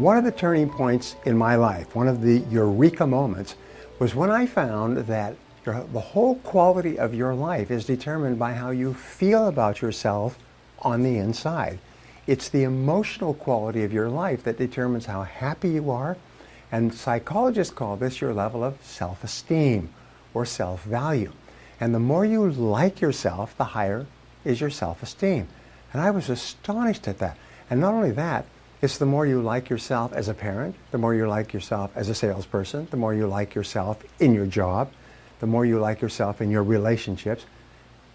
One of the turning points in my life, one of the eureka moments, was when I found that the whole quality of your life is determined by how you feel about yourself on the inside. It's the emotional quality of your life that determines how happy you are, and psychologists call this your level of self-esteem or self-value. And the more you like yourself, the higher is your self-esteem. And I was astonished at that. And not only that, it's the more you like yourself as a parent, the more you like yourself as a salesperson, the more you like yourself in your job, the more you like yourself in your relationships,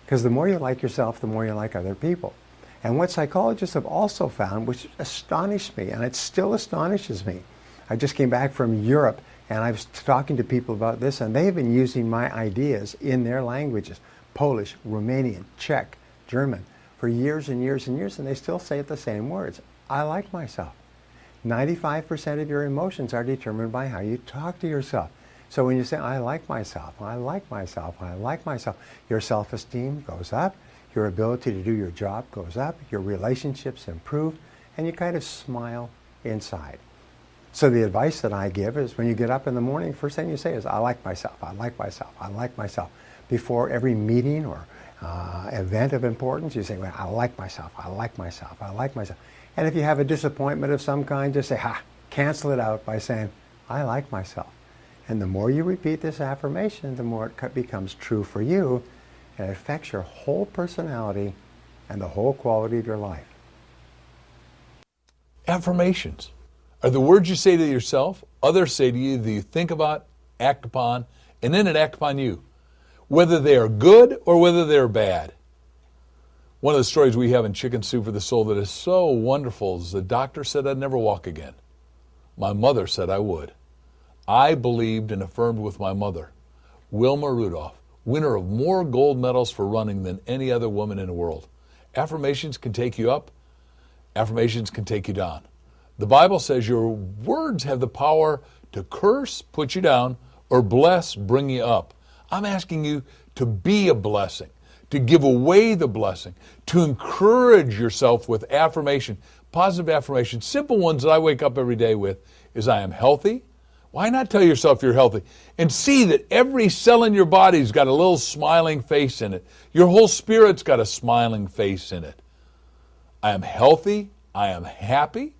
because the more you like yourself, the more you like other people. And what psychologists have also found, which astonished me, and it still astonishes me, I just came back from Europe, and I was talking to people about this, and they've been using my ideas in their languages, Polish, Romanian, Czech, German, for years and years and years, and they still say the same words. I like myself. 95% of your emotions are determined by how you talk to yourself. So when you say, I like myself, I like myself, I like myself, your self-esteem goes up, your ability to do your job goes up, your relationships improve, and you kind of smile inside. So the advice that I give is when you get up in the morning, first thing you say is, I like myself, I like myself, I like myself. Before every meeting or event of importance, you say, well, I like myself, I like myself, I like myself. And if you have a disappointment of some kind, just say, cancel it out by saying, I like myself. And the more you repeat this affirmation, the more it becomes true for you, and it affects your whole personality and the whole quality of your life. Affirmations are the words you say to yourself, others say to you, that you think about, act upon, and then it acts upon you, whether they are good or whether they're bad. One of the stories we have in Chicken Soup for the Soul that is so wonderful is the doctor said I'd never walk again. My mother said I would. I believed and affirmed with my mother, Wilma Rudolph, winner of more gold medals for running than any other woman in the world. Affirmations can take you up. Affirmations can take you down. The Bible says your words have the power to curse, put you down, or bless, bring you up. I'm asking you to be a blessing, to give away the blessing, to encourage yourself with affirmation, positive affirmation, simple ones that I wake up every day with is I am healthy. Why not tell yourself you're healthy? And see that every cell in your body's got a little smiling face in it. Your whole spirit's got a smiling face in it. I am healthy. I am happy.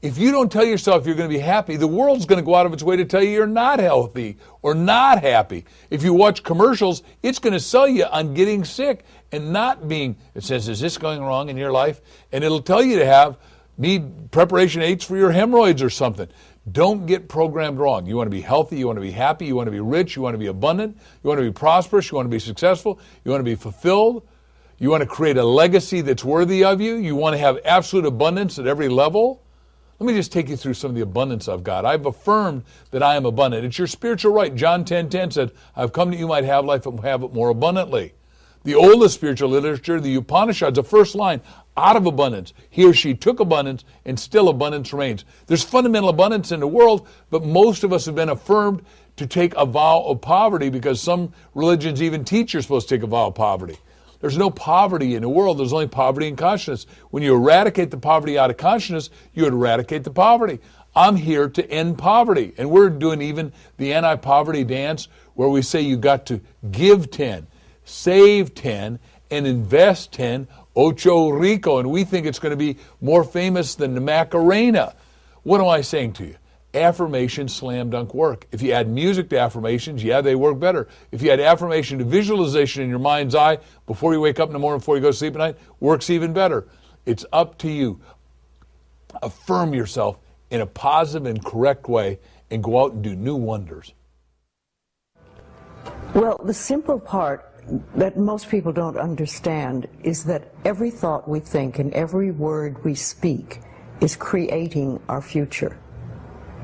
If you don't tell yourself you're going to be happy, the world's going to go out of its way to tell you you're not healthy or not happy. If you watch commercials, it's going to sell you on getting sick and not being, it says, is this going wrong in your life? And it'll tell you to need preparation aids for your hemorrhoids or something. Don't get programmed wrong. You want to be healthy, you want to be happy, you want to be rich, you want to be abundant, you want to be prosperous, you want to be successful, you want to be fulfilled, you want to create a legacy that's worthy of you, you want to have absolute abundance at every level. Let me just take you through some of the abundance I've got. I've affirmed that I am abundant. It's your spiritual right. John 10:10 said, I've come that you might have life and have it more abundantly. The oldest spiritual literature, the Upanishads, the first line, out of abundance. He or she took abundance, and still abundance remains. There's fundamental abundance in the world, but most of us have been affirmed to take a vow of poverty because some religions even teach you're supposed to take a vow of poverty. There's no poverty in the world. There's only poverty in consciousness. When you eradicate the poverty out of consciousness, you eradicate the poverty. I'm here to end poverty. And we're doing even the anti-poverty dance where we say you got to give 10, save 10, and invest 10, Ocho Rico. And we think it's going to be more famous than the Macarena. What am I saying to you? Affirmations slam dunk work. If you add music to affirmations, yeah, they work better. If you add affirmation to visualization in your mind's eye before you wake up in the morning, before you go to sleep at night, works even better. It's up to you. Affirm yourself in a positive and correct way and go out and do new wonders. Well, the simple part that most people don't understand is that every thought we think and every word we speak is creating our future.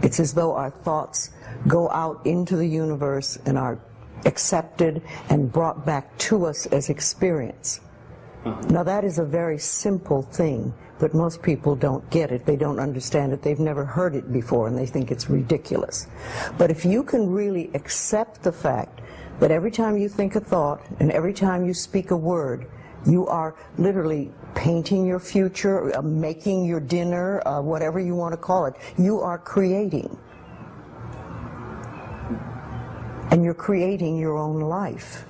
It's as though our thoughts go out into the universe and are accepted and brought back to us as experience. Now that is a very simple thing, but most people don't get it. They don't understand it. They've never heard it before and they think it's ridiculous. But if you can really accept the fact that every time you think a thought and every time you speak a word, You are literally painting your future, making your dinner, whatever you want to call it. You are creating. And you're creating your own life.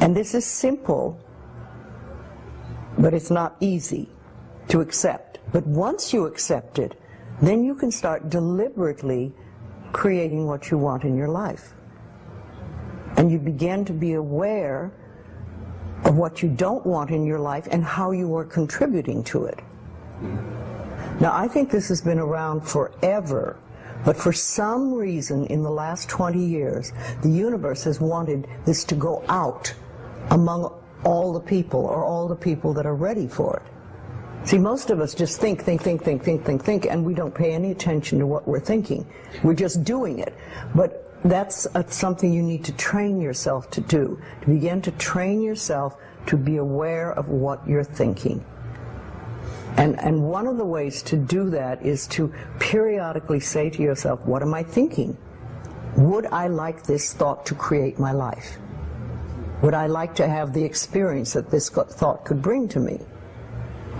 And this is simple, but it's not easy to accept. But once you accept it, then you can start deliberately creating what you want in your life. And you begin to be aware of what you don't want in your life and how you are contributing to it. Now, I think this has been around forever, but for some reason in the last 20 years, the universe has wanted this to go out among all the people, or all the people that are ready for it. See, most of us just think, and we don't pay any attention to what we're thinking. We're just doing it. But that's something you need to train yourself to do, to begin to train yourself to be aware of what you're thinking. And one of the ways to do that is to periodically say to yourself, what am I thinking? Would I like this thought to create my life? Would I like to have the experience that this thought could bring to me?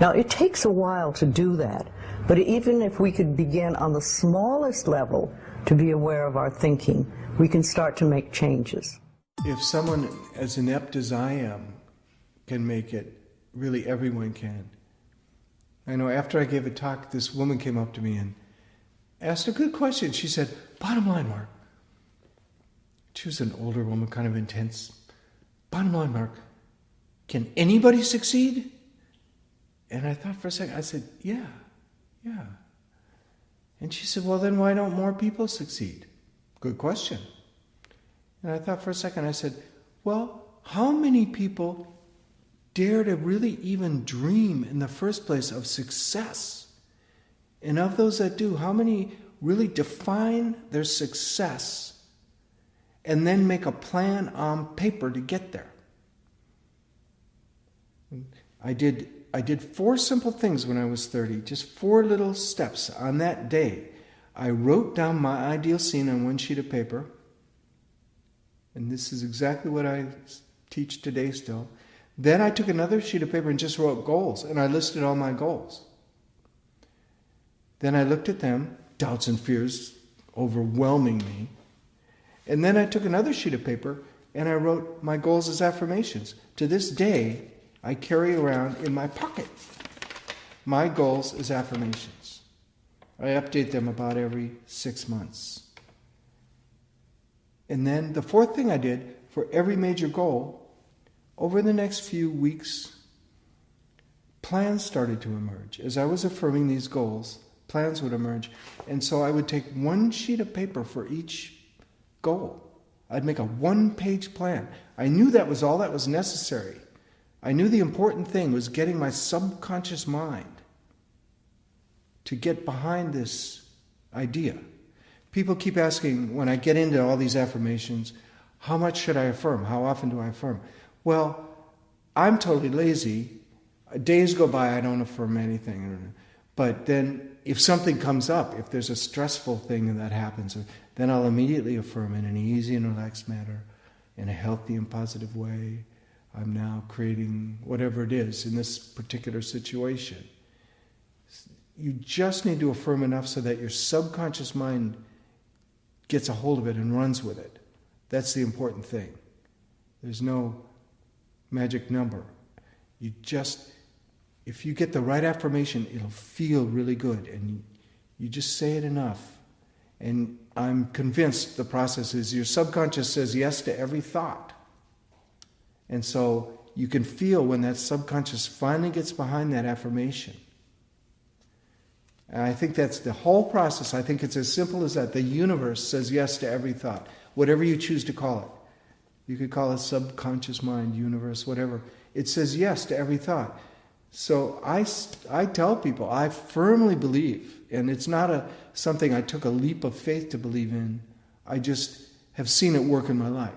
Now, it takes a while to do that, but even if we could begin on the smallest level to be aware of our thinking, we can start to make changes. If someone as inept as I am can make it, really everyone can. I know after I gave a talk, this woman came up to me and asked a good question. She said, bottom line, Mark. She was an older woman, kind of intense. Bottom line, Mark, can anybody succeed? And I thought for a second, I said, yeah. And she said, well, then why don't more people succeed? Good question. And I thought for a second, I said, well, how many people dare to really even dream in the first place of success? And of those that do, how many really define their success and then make a plan on paper to get there? I did 4 simple things when I was 30, just 4 little steps. On that day, I wrote down my ideal scene on one sheet of paper, and this is exactly what I teach today still. Then I took another sheet of paper and just wrote goals, and I listed all my goals. Then I looked at them, doubts and fears overwhelming me, and then I took another sheet of paper and I wrote my goals as affirmations. To this day, I carry around in my pocket my goals as affirmations. I update them about every 6 months. And then the 4th thing I did for every major goal, over the next few weeks, plans started to emerge. As I was affirming these goals, plans would emerge. And so I would take 1 sheet of paper for each goal. I'd make a 1-page plan. I knew that was all that was necessary. I knew the important thing was getting my subconscious mind to get behind this idea. People keep asking, when I get into all these affirmations, how much should I affirm? How often do I affirm? Well, I'm totally lazy. Days go by, I don't affirm anything. But then if something comes up, if there's a stressful thing that happens, then I'll immediately affirm in an easy and relaxed manner, in a healthy and positive way. I'm now creating whatever it is in this particular situation. You just need to affirm enough so that your subconscious mind gets a hold of it and runs with it. That's the important thing. There's no magic number. If you get the right affirmation, it'll feel really good, and you just say it enough. And I'm convinced the process is your subconscious says yes to every thought. And so you can feel when that subconscious finally gets behind that affirmation. And I think that's the whole process. I think it's as simple as that. The universe says yes to every thought, whatever you choose to call it. You could call it subconscious mind, universe, whatever. It says yes to every thought. So I tell people, I firmly believe, and it's not something I took a leap of faith to believe in. I just have seen it work in my life.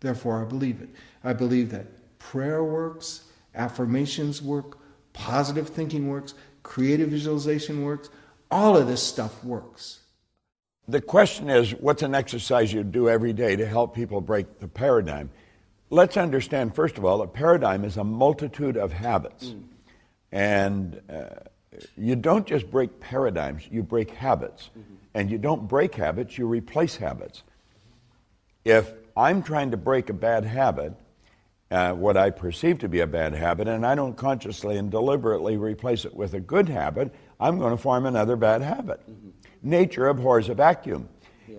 Therefore, I believe it. I believe that prayer works, affirmations work, positive thinking works, creative visualization works. All of this stuff works. The question is, what's an exercise you do every day to help people break the paradigm? let's understand, first of all, a paradigm is a multitude of habits. And you don't just break paradigms, you break habits. And you don't break habits, you replace habits. If I'm trying to break a bad habit, what I perceive to be a bad habit, and I don't consciously and deliberately replace it with a good habit, I'm going to form another bad habit. Nature abhors a vacuum.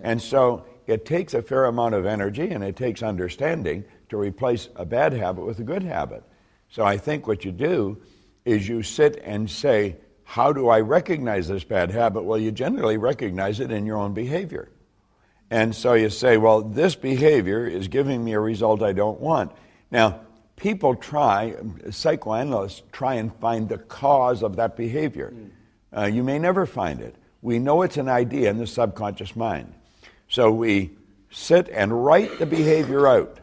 And so it takes a fair amount of energy and it takes understanding to replace a bad habit with a good habit. So I think what you do is you sit and say, how do I recognize this bad habit? Well, you generally recognize it in your own behavior. And so you say, well, this behavior is giving me a result I don't want. Now, people psychoanalysts try and find the cause of that behavior. You may never find it. We know it's an idea in the subconscious mind. So we sit and write the behavior out.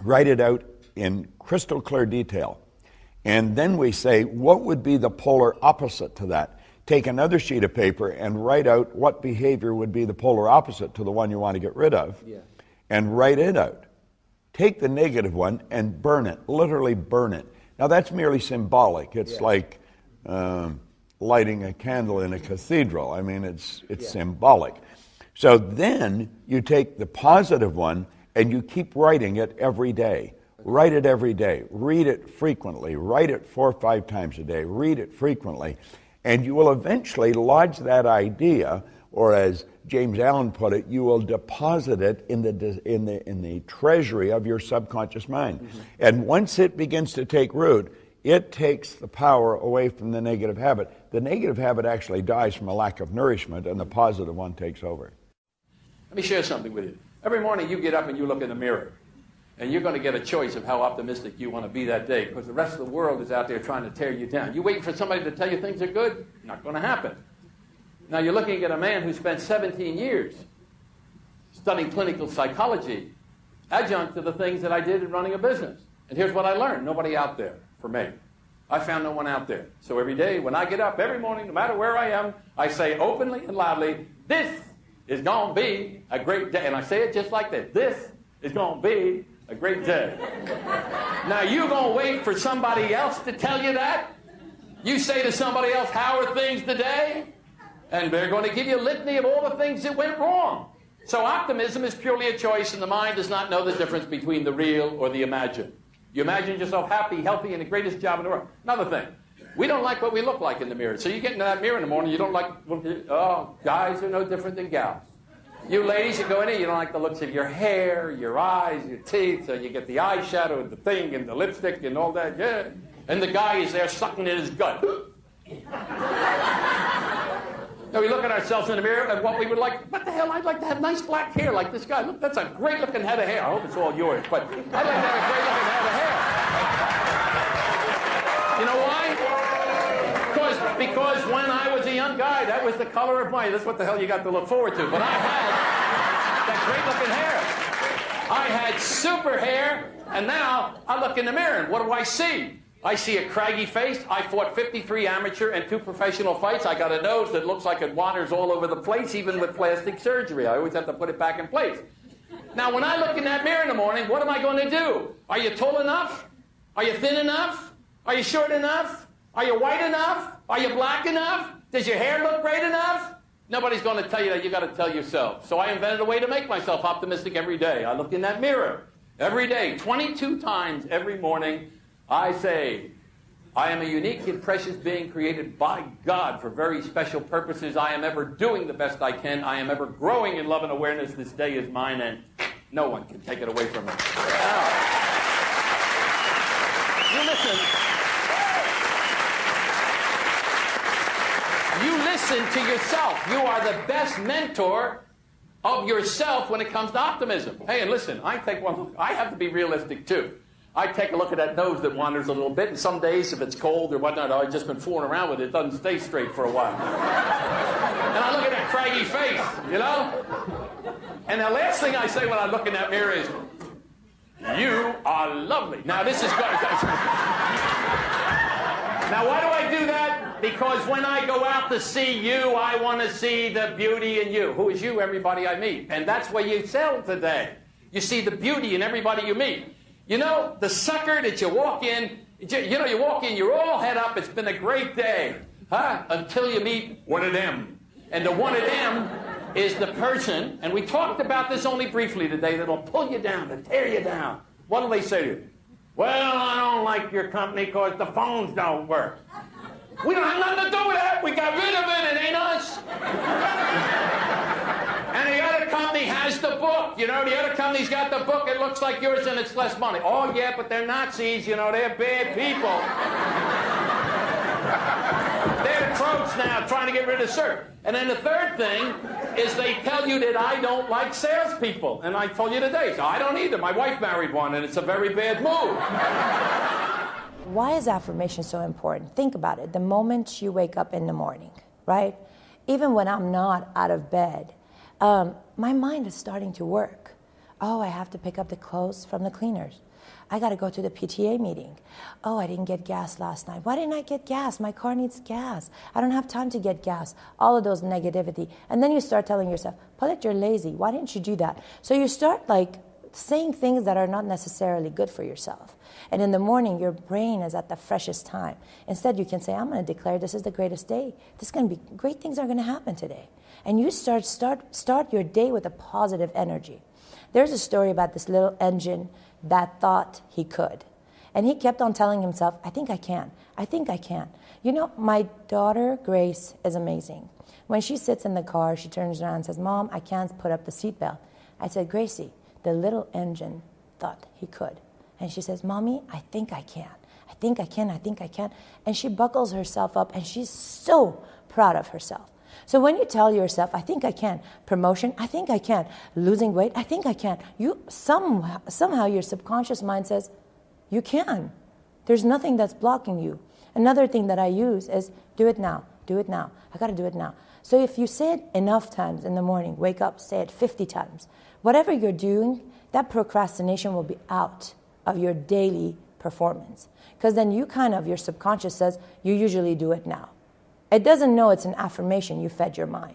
Write it out in crystal clear detail. And then we say, what would be the polar opposite to that? Take another sheet of paper and write out what behavior would be the polar opposite to the one you want to get rid of, and write it out. Take the negative one and burn it, literally burn it. Now that's merely symbolic. It's like lighting a candle in a cathedral. I mean, it's symbolic. So then you take the positive one and you keep writing it every day. Write it every day. Read it frequently. Write it 4 or 5 times a day. Read it frequently. And you will eventually lodge that idea, or as James Allen put it, you will deposit it in the treasury of your subconscious mind. And once it begins to take root, it takes the power away from the negative habit. The negative habit actually dies from a lack of nourishment, and the positive one takes over. Let me share something with you. Every morning you get up and you look in the mirror, and you're going to get a choice of how optimistic you want to be that day, because the rest of the world is out there trying to tear you down. You waiting for somebody to tell you things are good? Not going to happen. Now you're looking at a man who spent 17 years studying clinical psychology, adjunct to the things that I did in running a business. And here's what I learned. Nobody out there for me. I found no one out there. So every day when I get up, every morning, no matter where I am, I say openly and loudly, this is going to be a great day. And I say it just like this. This is going to be a great day. Now you going to wait for somebody else to tell you that? You say to somebody else, how are things today? And they're going to give you a litany of all the things that went wrong. So optimism is purely a choice, and the mind does not know the difference between the real or the imagined. You imagine yourself happy, healthy, and the greatest job in the world. Another thing, we don't like what we look like in the mirror. So you get into that mirror in the morning, you don't like, oh, guys are no different than gals. You ladies, you go in there, you don't like the looks of your hair, your eyes, your teeth, so you get the eyeshadow and the thing and the lipstick and all that, yeah. And the guy is there sucking in his gut. Now we look at ourselves in the mirror and what we would like, what the hell, I'd like to have nice black hair like this guy. Look, that's a great looking head of hair. I hope it's all yours, but I'd like to have a great looking head of hair. You know why? Because when I was a young guy, that was the color of my, that's what the hell you got to look forward to. But I had that great looking hair. I had super hair, and now I look in the mirror, and what do I see? I see a craggy face. I fought 53 amateur and 2 professional fights. I got a nose that looks like it wanders all over the place, even with plastic surgery. I always have to put it back in place. Now, when I look in that mirror in the morning, what am I going to do? Are you tall enough? Are you thin enough? Are you short enough? Are you white enough? Are you black enough? Does your hair look great enough? Nobody's going to tell you that. You got to tell yourself. So I invented a way to make myself optimistic every day. I look in that mirror every day, 22 times every morning. I say, I am a unique and precious being created by God for very special purposes. I am ever doing the best I can. I am ever growing in love and awareness. This day is mine, and no one can take it away from me. Now, you listen. You listen to yourself. You are the best mentor of yourself when it comes to optimism. Hey, and listen, I take one look. I have to be realistic, too. I take a look at that nose that wanders a little bit, and some days, if it's cold or whatnot, I've just been fooling around with it. It doesn't stay straight for a while. And I look at that craggy face, you know? And the last thing I say when I look in that mirror is, you are lovely. Now, this is good. Now, why do I do that? Because when I go out to see you, I want to see the beauty in you. Who is you, everybody I meet? And that's what you sell today. You see the beauty in everybody you meet. You know, the sucker that you walk in, you walk in, you're all head up, it's been a great day, huh? Until you meet one of them. And the one of them is the person, and we talked about this only briefly today, that'll pull you down, to tear you down. What do they say to you? Well, I don't like your company because the phones don't work. We don't have nothing to do with that. We got rid of it. It ain't us. And the other company has the book. You know, the other company's got the book. It looks like yours and it's less money. Oh, yeah, but they're Nazis. You know, they're bad people. They're crooks now trying to get rid of CERT. And then the third thing is they tell you that I don't like salespeople. And I told you today, so I don't either. My wife married one, and it's a very bad move. Why is affirmation so important? Think about it. The moment you wake up in the morning, right? Even when I'm not out of bed, my mind is starting to work. Oh, I have to pick up the clothes from the cleaners. I got to go to the PTA meeting. Oh, I didn't get gas last night. Why didn't I get gas? My car needs gas. I don't have time to get gas. All of those negativity. And then you start telling yourself, Paulette, you're lazy. Why didn't you do that? So you start saying things that are not necessarily good for yourself. And in the morning, your brain is at the freshest time. Instead, you can say, I'm going to declare this is the greatest day. This is going to be, great things are going to happen today. And you start your day with a positive energy. There's a story about this little engine that thought he could. And he kept on telling himself, I think I can. I think I can. You know, my daughter, Grace, is amazing. When she sits in the car, she turns around and says, Mom, I can't put up the seatbelt. I said, Gracie, the little engine thought he could. And she says, Mommy, I think I can. I think I can. I think I can. And she buckles herself up, and she's so proud of herself. So when you tell yourself, I think I can, promotion, I think I can, losing weight, I think I can, somehow your subconscious mind says, you can. There's nothing that's blocking you. Another thing that I use is do it now, do it now. I got to do it now. So if you say it enough times in the morning, wake up, say it 50 times, whatever you're doing, that procrastination will be out of your daily performance. Because then your subconscious says, you usually do it now. It doesn't know it's an affirmation you fed your mind.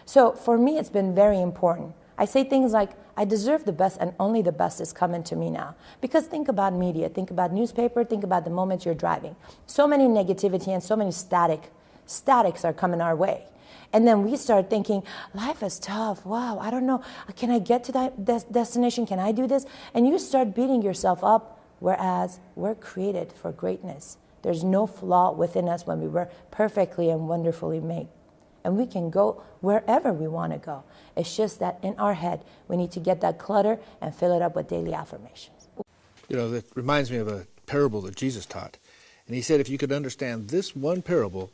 So for me, it's been very important. I say things like, I deserve the best and only the best is coming to me now. Because think about media, think about newspaper, think about the moment you're driving. So many negativity and so many statics are coming our way. And then we start thinking, life is tough. Wow, I don't know. Can I get to that destination? Can I do this? And you start beating yourself up, whereas we're created for greatness. There's no flaw within us when we were perfectly and wonderfully made. And we can go wherever we want to go. It's just that in our head, we need to get that clutter and fill it up with daily affirmations. You know, that reminds me of a parable that Jesus taught. And he said if you could understand this one parable,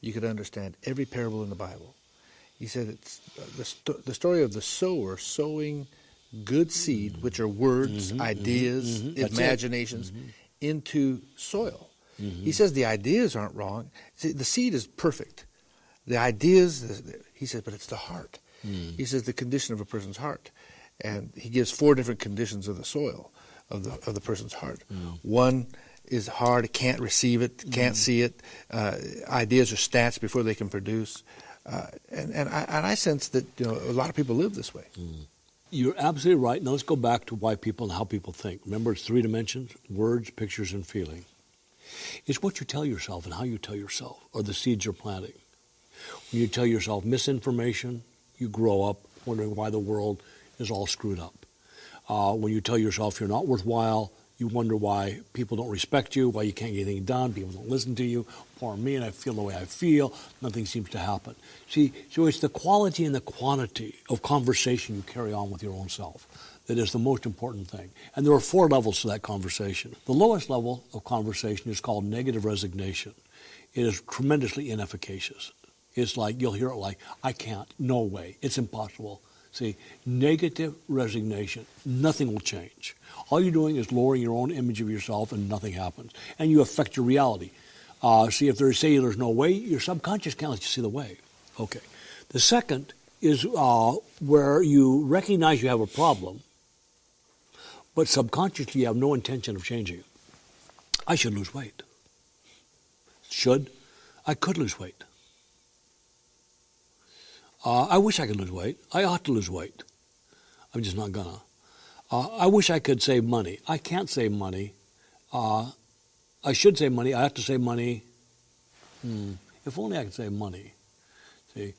you could understand every parable in the Bible. He said it's the story of the sower sowing good seed, which are words, ideas, imaginations, into soil. He says the ideas aren't wrong. See, the seed is perfect. The ideas, he says, but it's the heart. He says the condition of a person's heart. And he gives 4 different conditions of the soil, of the person's heart. One is hard, can't receive it, can't see it. Ideas are stats before they can produce. And I sense that a lot of people live this way. You're absolutely right. Now let's go back to why people and how people think. Remember, it's 3 dimensions, words, pictures, and feeling. It's what you tell yourself and how you tell yourself, or the seeds you're planting. When you tell yourself misinformation, you grow up wondering why the world is all screwed up. When you tell yourself you're not worthwhile, you wonder why people don't respect you, why you can't get anything done, people don't listen to you. Poor me, and I feel the way I feel. Nothing seems to happen. See, so it's the quality and the quantity of conversation you carry on with your own self that is the most important thing. And there are 4 levels to that conversation. The lowest level of conversation is called negative resignation. It is tremendously inefficacious. It's like, you'll hear it like, I can't, no way, it's impossible. See, negative resignation, nothing will change. All you're doing is lowering your own image of yourself and nothing happens. And you affect your reality. See, if say there's no way, your subconscious can't let you see the way. Okay. The second is where you recognize you have a problem, but subconsciously you have no intention of changing it. I should lose weight. I could lose weight. I wish I could lose weight. I ought to lose weight. I'm just not gonna. I wish I could save money. I can't save money. I should save money. I have to save money. If only I could save money. See,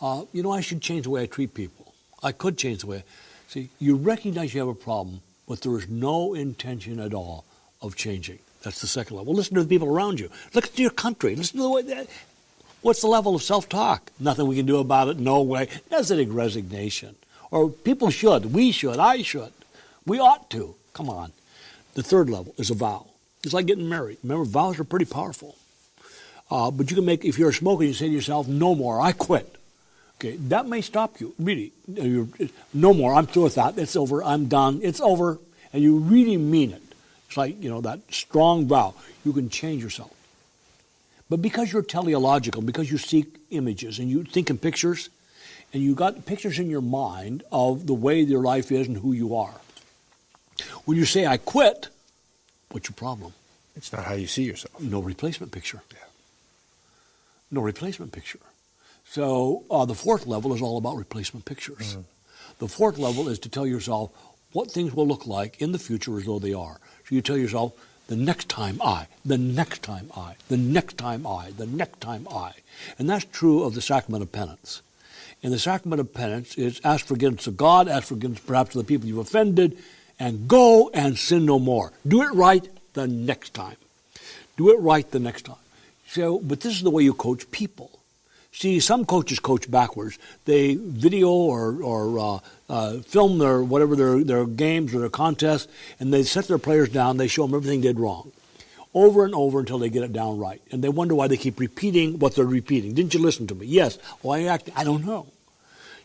I should change the way I treat people. I could change the way. See, you recognize you have a problem, but there is no intention at all of changing. That's the second level. Listen to the people around you. Look at your country. Listen to the way. What's the level of self-talk? Nothing we can do about it. No way. That's a resignation. Or people should. We should. I should. We ought to. Come on. The third level is a vow. It's like getting married. Remember, vows are pretty powerful. But you can make, if you're a smoker, you say to yourself, no more, I quit. Okay, that may stop you, really. No more, I'm through with that. It's over, I'm done, it's over. And you really mean it. It's like, that strong vow. You can change yourself. But because you're teleological, because you seek images and you think in pictures, and you got pictures in your mind of the way your life is and who you are. When you say, I quit, what's your problem? It's not how you see yourself. No replacement picture. Yeah. No replacement picture. So the fourth level is all about replacement pictures. The fourth level is to tell yourself what things will look like in the future as though they are. So you tell yourself, the next time I, the next time I, the next time I, the next time I. And that's true of the sacrament of penance. And the sacrament of penance is ask forgiveness of God, ask forgiveness perhaps of the people you've offended, and go and sin no more. Do it right the next time. Do it right the next time. So, but this is the way you coach people. See, some coaches coach backwards. They video or film their games or their contests, and they set their players down. They show them everything they did wrong, over and over until they get it down right. And they wonder why they keep repeating what they're repeating. Didn't you listen to me? Yes. Why I don't know.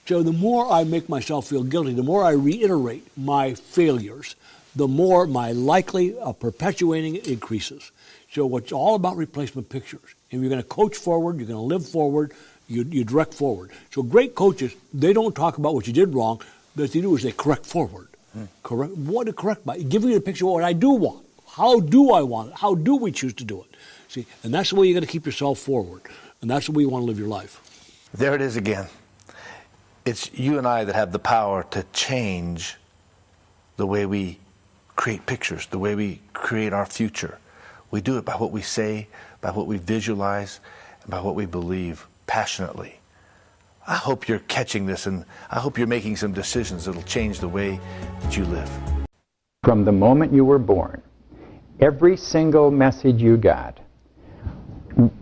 So the more I make myself feel guilty, the more I reiterate my failures, the more my likely of perpetuating it increases. So it's all about replacement pictures. If you're going to coach forward, you're going to live forward, you direct forward. So great coaches, they don't talk about what you did wrong. What they do is they correct forward. Correct. What to correct by? Give you a picture of what I do want. How do I want it? How do we choose to do it? See, and that's the way you got to keep yourself forward. And that's the way you want to live your life. There it is again. It's you and I that have the power to change the way we create pictures, the way we create our future. We do it by what we say, by what we visualize, and by what we believe passionately. I hope you're catching this, and I hope you're making some decisions that'll change the way that you live. From the moment you were born, every single message you got,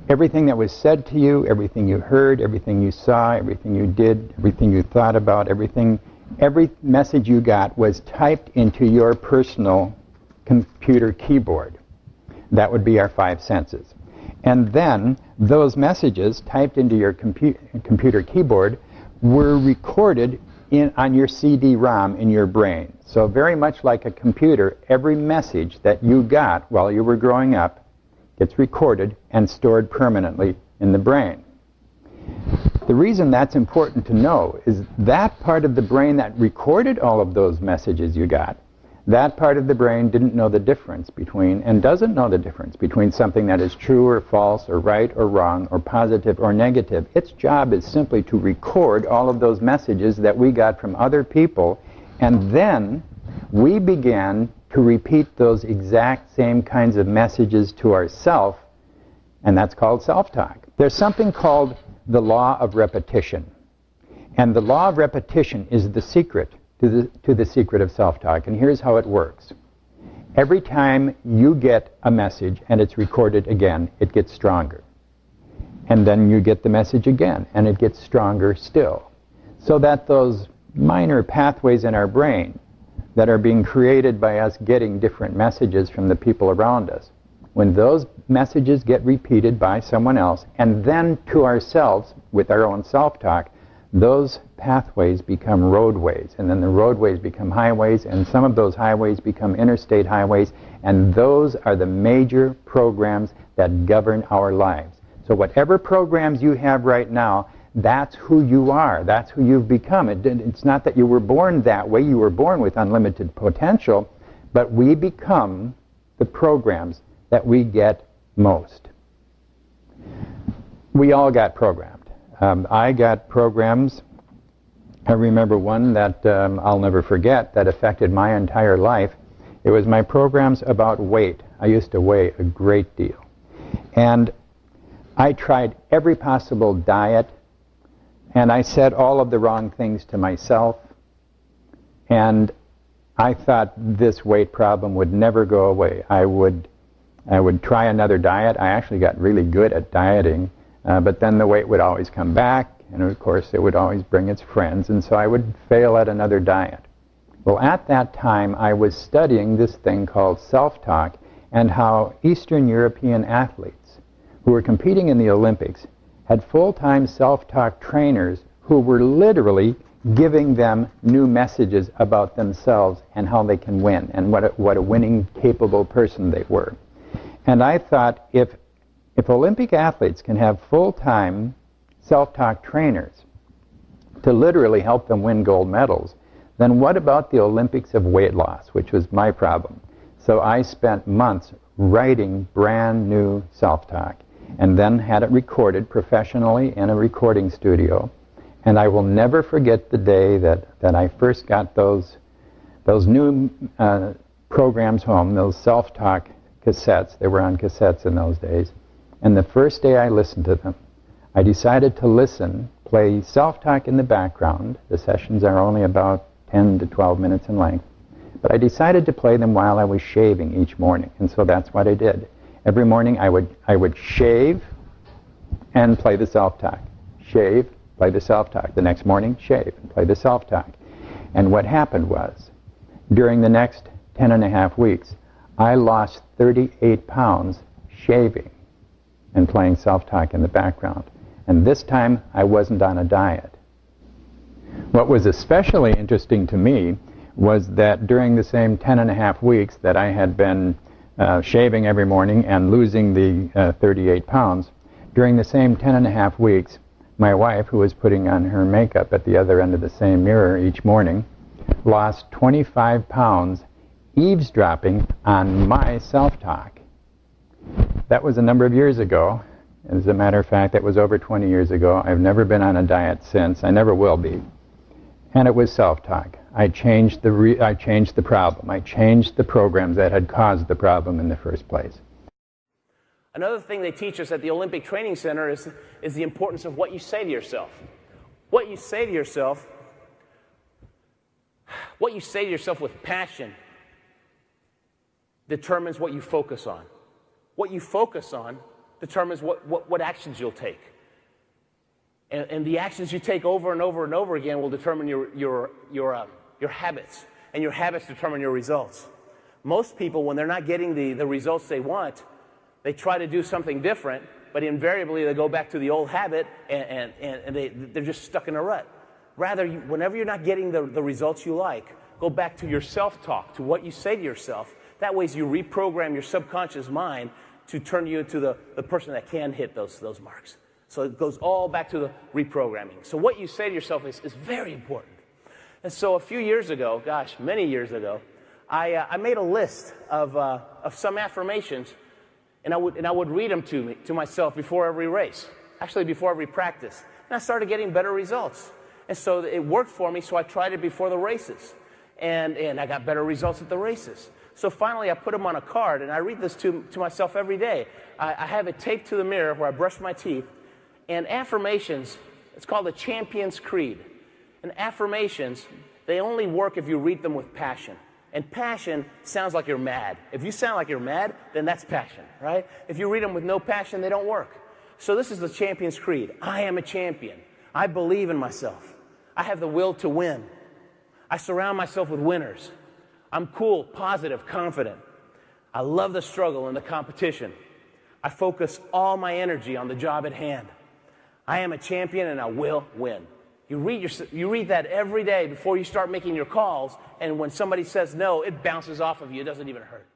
everything that was said to you, everything you heard, everything you saw, everything you did, everything you thought about, every message you got was typed into your personal computer keyboard. That would be our five senses. And then those messages typed into your computer keyboard were recorded on your CD-ROM in your brain. So very much like a computer, every message that you got while you were growing up gets recorded and stored permanently in the brain. The reason that's important to know is that part of the brain that recorded all of those messages you got, that part of the brain didn't know the difference between, and doesn't know the difference between something that is true or false or right or wrong or positive or negative. Its job is simply to record all of those messages that we got from other people, and then we began to repeat those exact same kinds of messages to ourselves, and that's called self-talk. There's something called the law of repetition, and the law of repetition is the secret to the secret of self-talk, and here's how it works. Every time you get a message and it's recorded again, it gets stronger. And then you get the message again, and it gets stronger still. So that those minor pathways in our brain that are being created by us getting different messages from the people around us, when those messages get repeated by someone else, and then to ourselves with our own self-talk, those pathways become roadways, and then the roadways become highways, and some of those highways become interstate highways, and those are the major programs that govern our lives. So whatever programs you have right now, that's who you are, that's who you've become. It's not that you were born that way, you were born with unlimited potential, but we become the programs that we get most. We all got programmed. I got programs I remember one that I'll never forget that affected my entire life. It was my programs about weight. I used to weigh a great deal. And I tried every possible diet, and I said all of the wrong things to myself. And I thought this weight problem would never go away. I would try another diet. I actually got really good at dieting, but then the weight would always come back, and of course it would always bring its friends, and so I would fail at another diet. Well, at that time I was studying this thing called self-talk and how Eastern European athletes who were competing in the Olympics had full-time self-talk trainers who were literally giving them new messages about themselves and how they can win and what a winning, capable person they were. And I thought, if Olympic athletes can have full-time self-talk trainers to literally help them win gold medals, then what about the Olympics of weight loss, which was my problem? So I spent months writing brand new self-talk and then had it recorded professionally in a recording studio. And I will never forget the day that I first got those new programs home, those self-talk cassettes. They were on cassettes in those days. And the first day I listened to them, I decided to listen, play self-talk in the background. The sessions are only about 10 to 12 minutes in length. But I decided to play them while I was shaving each morning. And so that's what I did. Every morning I would shave and play the self-talk. Shave, play the self-talk. The next morning, shave and play the self-talk. And what happened was, during the next 10.5 weeks, I lost 38 pounds shaving and playing self-talk in the background. And this time, I wasn't on a diet. What was especially interesting to me was that during the same 10.5 weeks that I had been shaving every morning and losing the 38 pounds, during the same 10.5 weeks, my wife, who was putting on her makeup at the other end of the same mirror each morning, lost 25 pounds eavesdropping on my self-talk. That was a number of years ago. As a matter of fact, that was over 20 years ago. I've never been on a diet since. I never will be. And it was self-talk. I changed the problem. I changed the programs that had caused the problem in the first place. Another thing they teach us at the Olympic Training Center is the importance of what you say to yourself. What you say to yourself with passion determines what you focus on. What you focus on determines what actions you'll take. And the actions you take over and over and over again will determine your habits. And your habits determine your results. Most people, when they're not getting the results they want, they try to do something different, but invariably they go back to the old habit and they're just stuck in a rut. Rather, whenever you're not getting the results you like, go back to your self-talk, to what you say to yourself. That way you reprogram your subconscious mind to turn you into the person that can hit those marks. So it goes all back to the reprogramming. So what you say to yourself is very important. And so a few years ago, gosh, many years ago, I made a list of some affirmations, and I would read them to myself before every race, actually before every practice. And I started getting better results. And so it worked for me, so I tried it before the races. And I got better results at the races. So finally I put them on a card, and I read this to myself every day. I have it taped to the mirror where I brush my teeth. And affirmations, it's called the Champion's Creed. And affirmations, they only work if you read them with passion. And passion sounds like you're mad. If you sound like you're mad, then that's passion, right? If you read them with no passion, they don't work. So this is the Champion's Creed. I am a champion. I believe in myself. I have the will to win. I surround myself with winners. I'm cool, positive, confident. I love the struggle and the competition. I focus all my energy on the job at hand. I am a champion and I will win. You read that every day before you start making your calls, and when somebody says no, it bounces off of you. It doesn't even hurt.